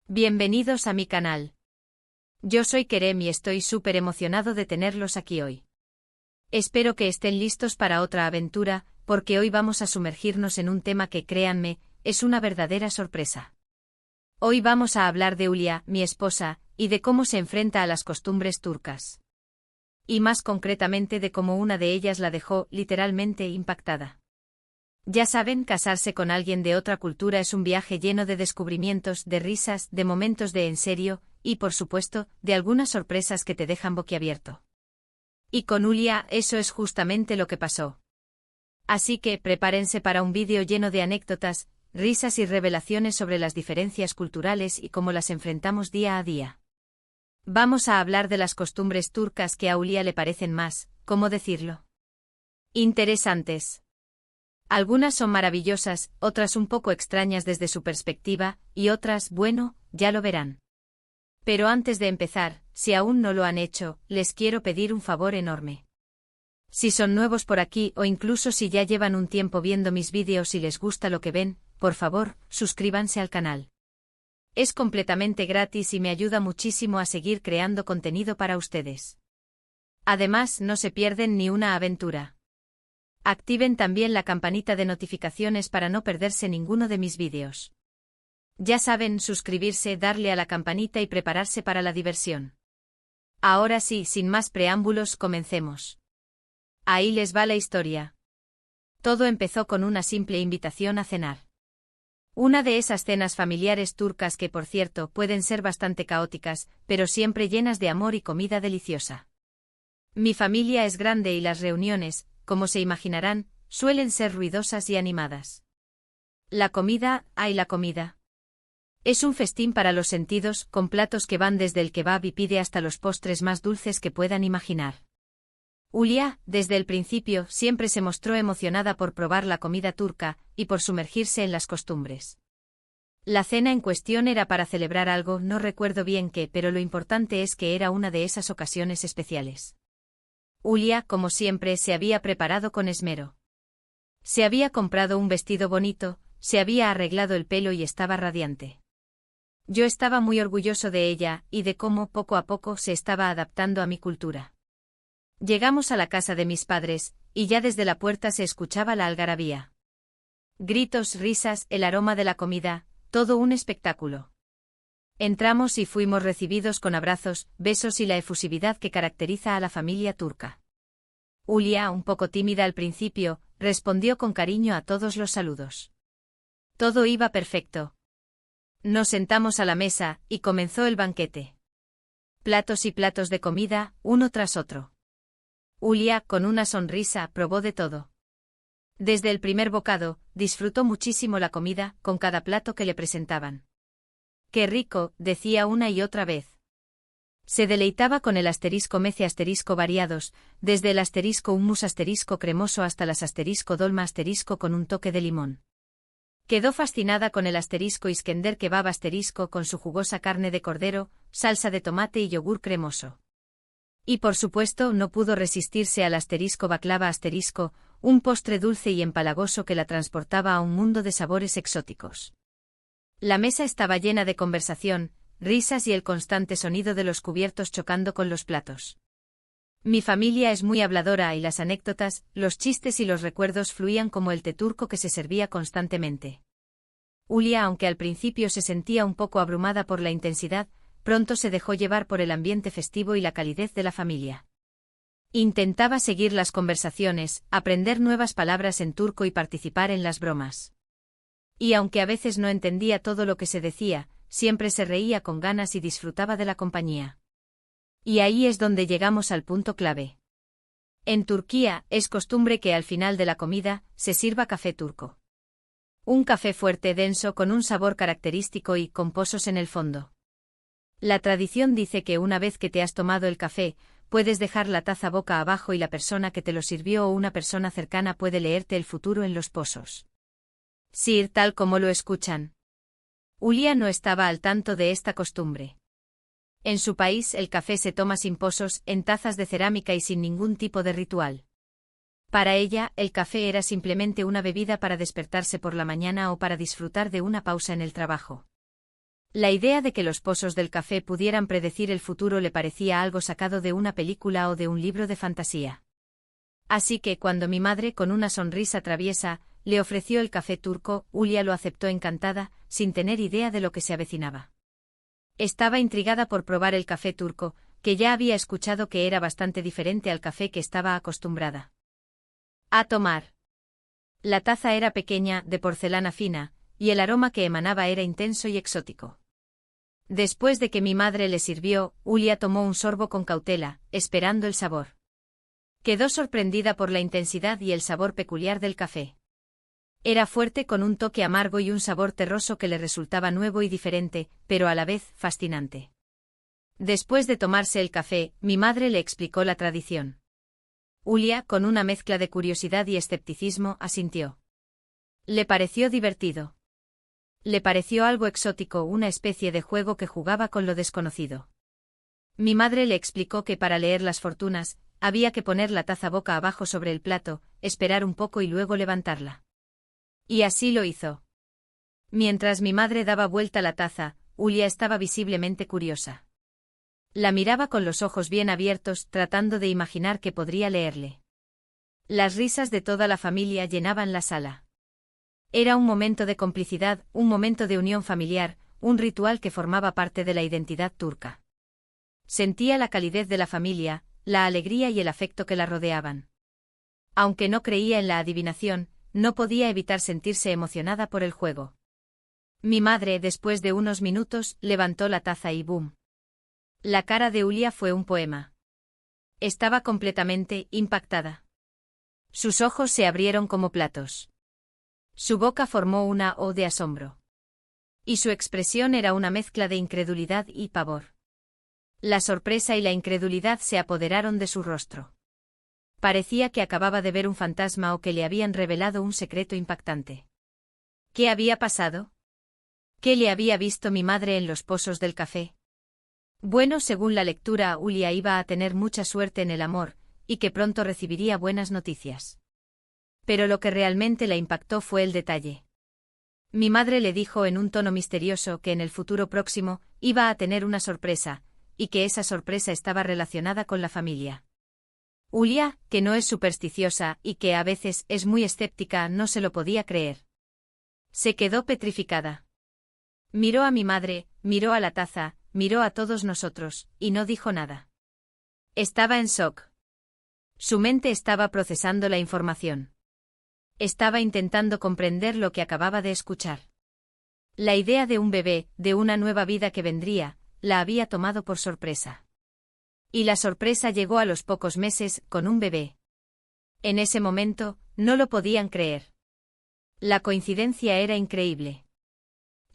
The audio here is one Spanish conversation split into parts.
Bienvenidos a mi canal. Yo soy Kerem y estoy súper emocionado de tenerlos aquí hoy. Espero que estén listos para otra aventura, porque hoy vamos a sumergirnos en un tema que, créanme, es una verdadera sorpresa. Hoy vamos a hablar de Hulya, mi esposa, y de cómo se enfrenta a las costumbres turcas. Y más concretamente de cómo una de ellas la dejó literalmente impactada. Ya saben, casarse con alguien de otra cultura es un viaje lleno de descubrimientos, de risas, de momentos de en serio, y por supuesto, de algunas sorpresas que te dejan boquiabierto. Y con Hulya eso es justamente lo que pasó. Así que prepárense para un vídeo lleno de anécdotas, risas y revelaciones sobre las diferencias culturales y cómo las enfrentamos día a día. Vamos a hablar de las costumbres turcas que a Hulya le parecen más, ¿cómo decirlo?, interesantes. Algunas son maravillosas, otras un poco extrañas desde su perspectiva, y otras, bueno, ya lo verán. Pero antes de empezar, si aún no lo han hecho, les quiero pedir un favor enorme. Si son nuevos por aquí o incluso si ya llevan un tiempo viendo mis vídeos y les gusta lo que ven, por favor, suscríbanse al canal. Es completamente gratis y me ayuda muchísimo a seguir creando contenido para ustedes. Además, no se pierden ni una aventura. Activen también la campanita de notificaciones para no perderse ninguno de mis vídeos. Ya saben, suscribirse, darle a la campanita y prepararse para la diversión. Ahora sí, sin más preámbulos, comencemos. Ahí les va la historia. Todo empezó con una simple invitación a cenar. Una de esas cenas familiares turcas que, por cierto, pueden ser bastante caóticas, pero siempre llenas de amor y comida deliciosa. Mi familia es grande y las reuniones, como se imaginarán, suelen ser ruidosas y animadas. La comida, ¡ay la comida! Es un festín para los sentidos, con platos que van desde el kebab y pide hasta los postres más dulces que puedan imaginar. Hulya, desde el principio, siempre se mostró emocionada por probar la comida turca, y por sumergirse en las costumbres. La cena en cuestión era para celebrar algo, no recuerdo bien qué, pero lo importante es que era una de esas ocasiones especiales. Hulya, como siempre, se había preparado con esmero. Se había comprado un vestido bonito, se había arreglado el pelo y estaba radiante. Yo estaba muy orgulloso de ella, y de cómo poco a poco se estaba adaptando a mi cultura. Llegamos a la casa de mis padres, y ya desde la puerta se escuchaba la algarabía. Gritos, risas, el aroma de la comida, todo un espectáculo. Entramos y fuimos recibidos con abrazos, besos y la efusividad que caracteriza a la familia turca. Hulya, un poco tímida al principio, respondió con cariño a todos los saludos. Todo iba perfecto. Nos sentamos a la mesa, y comenzó el banquete. Platos y platos de comida, uno tras otro. Hulya, con una sonrisa, probó de todo. Desde el primer bocado, disfrutó muchísimo la comida, con cada plato que le presentaban. ¡Qué rico!, decía una y otra vez. Se deleitaba con el *mece variados, desde el *hummus cremoso hasta las *dolma con un toque de limón. Quedó fascinada con el *iskender kebab con su jugosa carne de cordero, salsa de tomate y yogur cremoso. Y por supuesto no pudo resistirse al baklava un postre dulce y empalagoso que la transportaba a un mundo de sabores exóticos. La mesa estaba llena de conversación, risas y el constante sonido de los cubiertos chocando con los platos. Mi familia es muy habladora y las anécdotas, los chistes y los recuerdos fluían como el té turco que se servía constantemente. Hulya, aunque al principio se sentía un poco abrumada por la intensidad, pronto se dejó llevar por el ambiente festivo y la calidez de la familia. Intentaba seguir las conversaciones, aprender nuevas palabras en turco y participar en las bromas. Y aunque a veces no entendía todo lo que se decía, siempre se reía con ganas y disfrutaba de la compañía. Y ahí es donde llegamos al punto clave. En Turquía, es costumbre que al final de la comida, se sirva café turco. Un café fuerte, denso, con un sabor característico y con pozos en el fondo. La tradición dice que una vez que te has tomado el café, puedes dejar la taza boca abajo y la persona que te lo sirvió o una persona cercana puede leerte el futuro en los pozos. Sí, tal como lo escuchan. Hulya no estaba al tanto de esta costumbre. En su país el café se toma sin pozos, en tazas de cerámica y sin ningún tipo de ritual. Para ella, el café era simplemente una bebida para despertarse por la mañana o para disfrutar de una pausa en el trabajo. La idea de que los pozos del café pudieran predecir el futuro le parecía algo sacado de una película o de un libro de fantasía. Así que cuando mi madre, con una sonrisa traviesa, le ofreció el café turco, Julia lo aceptó encantada, sin tener idea de lo que se avecinaba. Estaba intrigada por probar el café turco, que ya había escuchado que era bastante diferente al café que estaba acostumbrada a tomar. La taza era pequeña, de porcelana fina, y el aroma que emanaba era intenso y exótico. Después de que mi madre le sirvió, Julia tomó un sorbo con cautela, esperando el sabor. Quedó sorprendida por la intensidad y el sabor peculiar del café. Era fuerte, con un toque amargo y un sabor terroso que le resultaba nuevo y diferente, pero a la vez fascinante. Después de tomarse el café, mi madre le explicó la tradición. Julia, con una mezcla de curiosidad y escepticismo, asintió. Le pareció divertido. Le pareció algo exótico, una especie de juego que jugaba con lo desconocido. Mi madre le explicó que para leer las fortunas, había que poner la taza boca abajo sobre el plato, esperar un poco y luego levantarla. Y así lo hizo. Mientras mi madre daba vuelta la taza, Julia estaba visiblemente curiosa. La miraba con los ojos bien abiertos, tratando de imaginar qué podría leerle. Las risas de toda la familia llenaban la sala. Era un momento de complicidad, un momento de unión familiar, un ritual que formaba parte de la identidad turca. Sentía la calidez de la familia, la alegría y el afecto que la rodeaban. Aunque no creía en la adivinación, no podía evitar sentirse emocionada por el juego. Mi madre, después de unos minutos, levantó la taza y ¡bum! La cara de Julia fue un poema. Estaba completamente impactada. Sus ojos se abrieron como platos. Su boca formó una O de asombro. Y su expresión era una mezcla de incredulidad y pavor. La sorpresa y la incredulidad se apoderaron de su rostro. Parecía que acababa de ver un fantasma o que le habían revelado un secreto impactante. ¿Qué había pasado? ¿Qué le había visto mi madre en los pozos del café? Bueno, según la lectura, Julia iba a tener mucha suerte en el amor, y que pronto recibiría buenas noticias. Pero lo que realmente la impactó fue el detalle. Mi madre le dijo en un tono misterioso que en el futuro próximo iba a tener una sorpresa, y que esa sorpresa estaba relacionada con la familia. Julia, que no es supersticiosa y que a veces es muy escéptica, no se lo podía creer. Se quedó petrificada. Miró a mi madre, miró a la taza, miró a todos nosotros, y no dijo nada. Estaba en shock. Su mente estaba procesando la información. Estaba intentando comprender lo que acababa de escuchar. La idea de un bebé, de una nueva vida que vendría, la había tomado por sorpresa. Y la sorpresa llegó a los pocos meses, con un bebé. En ese momento, no lo podían creer. La coincidencia era increíble.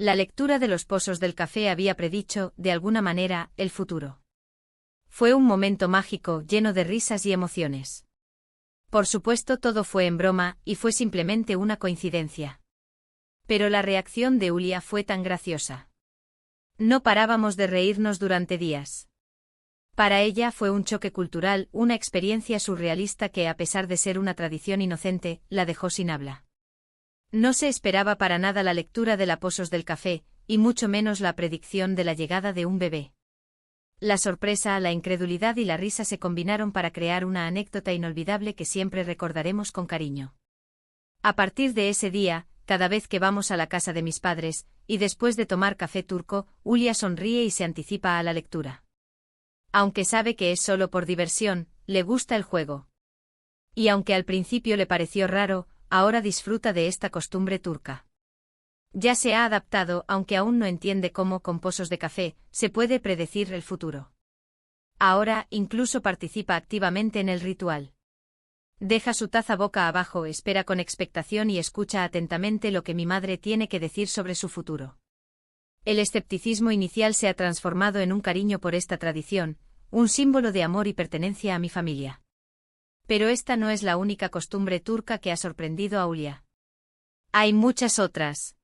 La lectura de los pozos del café había predicho, de alguna manera, el futuro. Fue un momento mágico, lleno de risas y emociones. Por supuesto, todo fue en broma, y fue simplemente una coincidencia. Pero la reacción de Julia fue tan graciosa. No parábamos de reírnos durante días. Para ella fue un choque cultural, una experiencia surrealista que, a pesar de ser una tradición inocente, la dejó sin habla. No se esperaba para nada la lectura de los pozos del café, y mucho menos la predicción de la llegada de un bebé. La sorpresa, la incredulidad y la risa se combinaron para crear una anécdota inolvidable que siempre recordaremos con cariño. A partir de ese día, cada vez que vamos a la casa de mis padres, y después de tomar café turco, Julia sonríe y se anticipa a la lectura. Aunque sabe que es solo por diversión, le gusta el juego. Y aunque al principio le pareció raro, ahora disfruta de esta costumbre turca. Ya se ha adaptado, aunque aún no entiende cómo, con pozos de café, se puede predecir el futuro. Ahora, incluso participa activamente en el ritual. Deja su taza boca abajo, espera con expectación y escucha atentamente lo que mi madre tiene que decir sobre su futuro. El escepticismo inicial se ha transformado en un cariño por esta tradición, un símbolo de amor y pertenencia a mi familia. Pero esta no es la única costumbre turca que ha sorprendido a Julia. Hay muchas otras.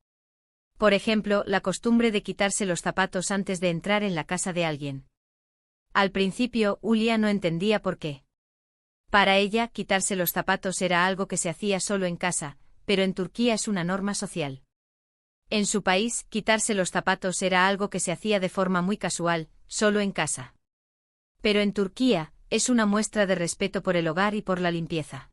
Por ejemplo, la costumbre de quitarse los zapatos antes de entrar en la casa de alguien. Al principio, Julia no entendía por qué. Para ella, quitarse los zapatos era algo que se hacía solo en casa, pero en Turquía es una norma social. En su país, quitarse los zapatos era algo que se hacía de forma muy casual, solo en casa. Pero en Turquía, es una muestra de respeto por el hogar y por la limpieza.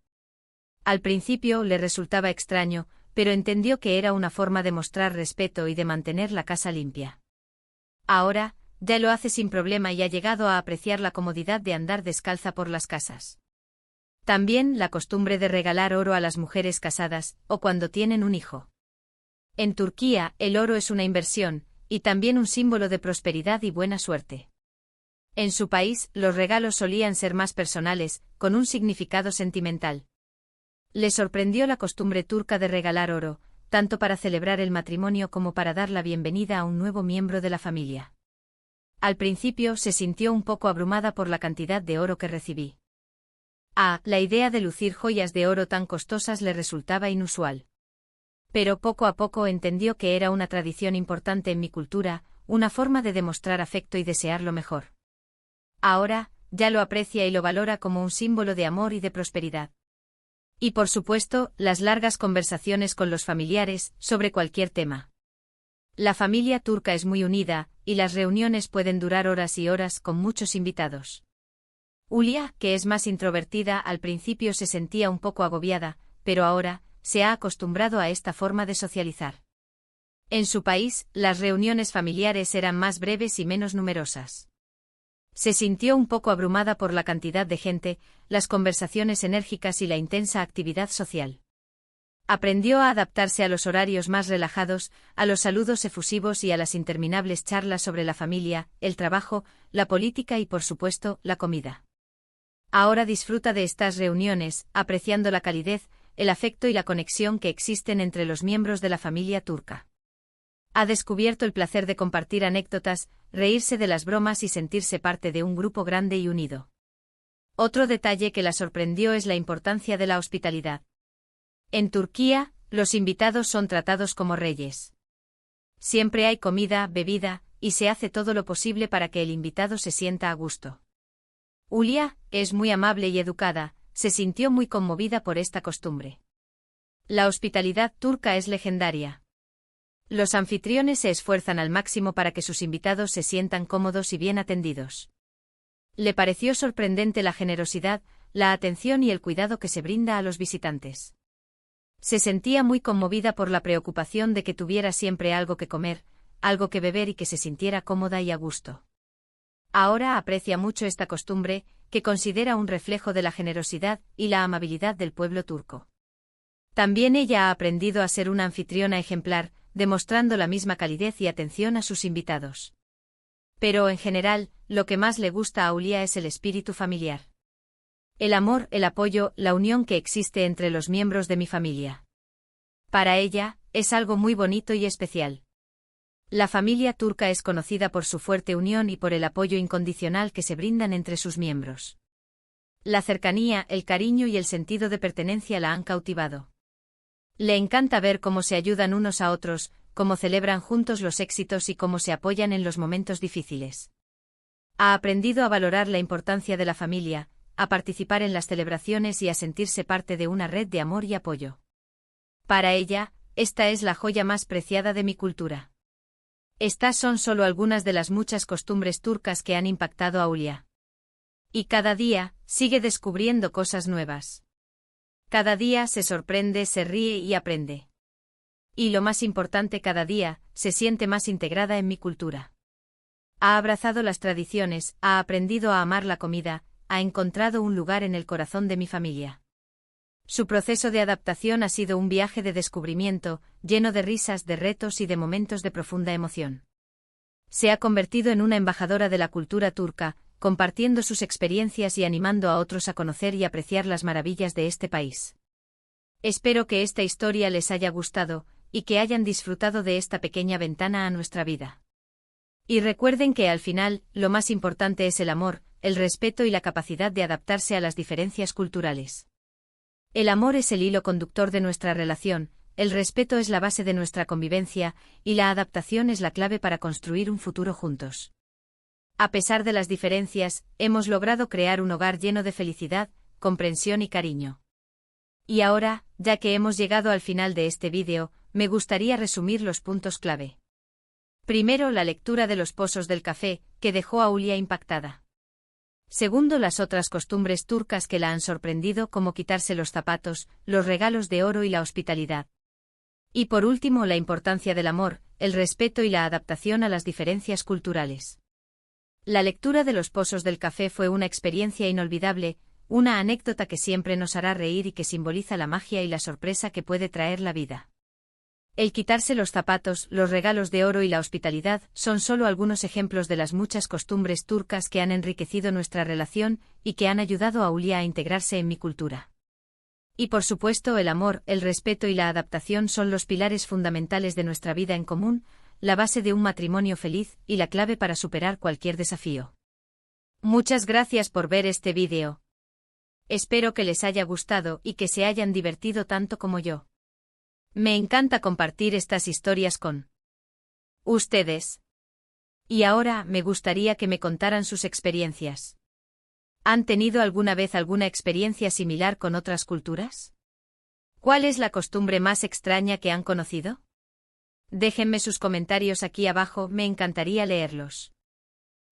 Al principio le resultaba extraño, pero entendió que era una forma de mostrar respeto y de mantener la casa limpia. Ahora, ya lo hace sin problema y ha llegado a apreciar la comodidad de andar descalza por las casas. También la costumbre de regalar oro a las mujeres casadas, o cuando tienen un hijo. En Turquía, el oro es una inversión, y también un símbolo de prosperidad y buena suerte. En su país, los regalos solían ser más personales, con un significado sentimental. Le sorprendió la costumbre turca de regalar oro, tanto para celebrar el matrimonio como para dar la bienvenida a un nuevo miembro de la familia. Al principio se sintió un poco abrumada por la cantidad de oro que recibí. La idea de lucir joyas de oro tan costosas le resultaba inusual. Pero poco a poco entendió que era una tradición importante en mi cultura, una forma de demostrar afecto y desear lo mejor. Ahora, ya lo aprecia y lo valora como un símbolo de amor y de prosperidad. Y por supuesto, las largas conversaciones con los familiares, sobre cualquier tema. La familia turca es muy unida, y las reuniones pueden durar horas y horas con muchos invitados. Hulya, que es más introvertida, al principio se sentía un poco agobiada, pero ahora, se ha acostumbrado a esta forma de socializar. En su país, las reuniones familiares eran más breves y menos numerosas. Se sintió un poco abrumada por la cantidad de gente, las conversaciones enérgicas y la intensa actividad social. Aprendió a adaptarse a los horarios más relajados, a los saludos efusivos y a las interminables charlas sobre la familia, el trabajo, la política y, por supuesto, la comida. Ahora disfruta de estas reuniones, apreciando la calidez, el afecto y la conexión que existen entre los miembros de la familia turca. Ha descubierto el placer de compartir anécdotas, reírse de las bromas y sentirse parte de un grupo grande y unido. Otro detalle que la sorprendió es la importancia de la hospitalidad. En Turquía, los invitados son tratados como reyes. Siempre hay comida, bebida, y se hace todo lo posible para que el invitado se sienta a gusto. Hulya, es muy amable y educada, se sintió muy conmovida por esta costumbre. La hospitalidad turca es legendaria. Los anfitriones se esfuerzan al máximo para que sus invitados se sientan cómodos y bien atendidos. Le pareció sorprendente la generosidad, la atención y el cuidado que se brinda a los visitantes. Se sentía muy conmovida por la preocupación de que tuviera siempre algo que comer, algo que beber y que se sintiera cómoda y a gusto. Ahora aprecia mucho esta costumbre, que considera un reflejo de la generosidad y la amabilidad del pueblo turco. También ella ha aprendido a ser una anfitriona ejemplar, demostrando la misma calidez y atención a sus invitados. Pero en general, lo que más le gusta a Hulya es el espíritu familiar. El amor, el apoyo, la unión que existe entre los miembros de mi familia. Para ella, es algo muy bonito y especial. La familia turca es conocida por su fuerte unión y por el apoyo incondicional que se brindan entre sus miembros. La cercanía, el cariño y el sentido de pertenencia la han cautivado. Le encanta ver cómo se ayudan unos a otros, cómo celebran juntos los éxitos y cómo se apoyan en los momentos difíciles. Ha aprendido a valorar la importancia de la familia, a participar en las celebraciones y a sentirse parte de una red de amor y apoyo. Para ella, esta es la joya más preciada de mi cultura. Estas son solo algunas de las muchas costumbres turcas que han impactado a Hulya. Y cada día, sigue descubriendo cosas nuevas. Cada día se sorprende, se ríe y aprende. Y lo más importante, cada día, se siente más integrada en mi cultura. Ha abrazado las tradiciones, ha aprendido a amar la comida, ha encontrado un lugar en el corazón de mi familia. Su proceso de adaptación ha sido un viaje de descubrimiento, lleno de risas, de retos y de momentos de profunda emoción. Se ha convertido en una embajadora de la cultura turca, compartiendo sus experiencias y animando a otros a conocer y apreciar las maravillas de este país. Espero que esta historia les haya gustado, y que hayan disfrutado de esta pequeña ventana a nuestra vida. Y recuerden que al final, lo más importante es el amor, el respeto y la capacidad de adaptarse a las diferencias culturales. El amor es el hilo conductor de nuestra relación, el respeto es la base de nuestra convivencia, y la adaptación es la clave para construir un futuro juntos. A pesar de las diferencias, hemos logrado crear un hogar lleno de felicidad, comprensión y cariño. Y ahora, ya que hemos llegado al final de este vídeo, me gustaría resumir los puntos clave. Primero, la lectura de los pozos del café, que dejó a Hulya impactada. Segundo, las otras costumbres turcas que la han sorprendido, como quitarse los zapatos, los regalos de oro y la hospitalidad. Y por último, la importancia del amor, el respeto y la adaptación a las diferencias culturales. La lectura de los pozos del café fue una experiencia inolvidable, una anécdota que siempre nos hará reír y que simboliza la magia y la sorpresa que puede traer la vida. El quitarse los zapatos, los regalos de oro y la hospitalidad son solo algunos ejemplos de las muchas costumbres turcas que han enriquecido nuestra relación y que han ayudado a Hulya a integrarse en mi cultura. Y por supuesto, el amor, el respeto y la adaptación son los pilares fundamentales de nuestra vida en común, la base de un matrimonio feliz y la clave para superar cualquier desafío. Muchas gracias por ver este vídeo. Espero que les haya gustado y que se hayan divertido tanto como yo. Me encanta compartir estas historias con ustedes. Y ahora me gustaría que me contaran sus experiencias. ¿Han tenido alguna vez alguna experiencia similar con otras culturas? ¿Cuál es la costumbre más extraña que han conocido? Déjenme sus comentarios aquí abajo, me encantaría leerlos.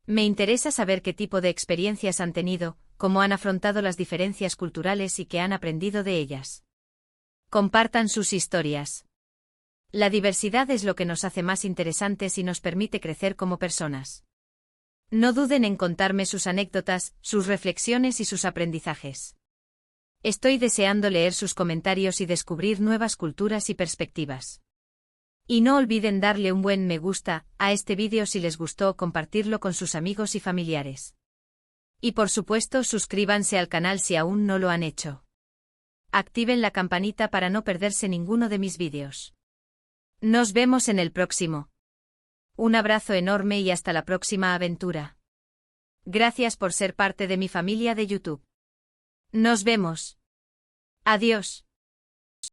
Me interesa saber qué tipo de experiencias han tenido, cómo han afrontado las diferencias culturales y qué han aprendido de ellas. Compartan sus historias. La diversidad es lo que nos hace más interesantes y nos permite crecer como personas. No duden en contarme sus anécdotas, sus reflexiones y sus aprendizajes. Estoy deseando leer sus comentarios y descubrir nuevas culturas y perspectivas. Y no olviden darle un buen me gusta a este vídeo si les gustó o compartirlo con sus amigos y familiares. Y por supuesto, suscríbanse al canal si aún no lo han hecho. Activen la campanita para no perderse ninguno de mis vídeos. Nos vemos en el próximo. Un abrazo enorme y hasta la próxima aventura. Gracias por ser parte de mi familia de YouTube. Nos vemos. Adiós.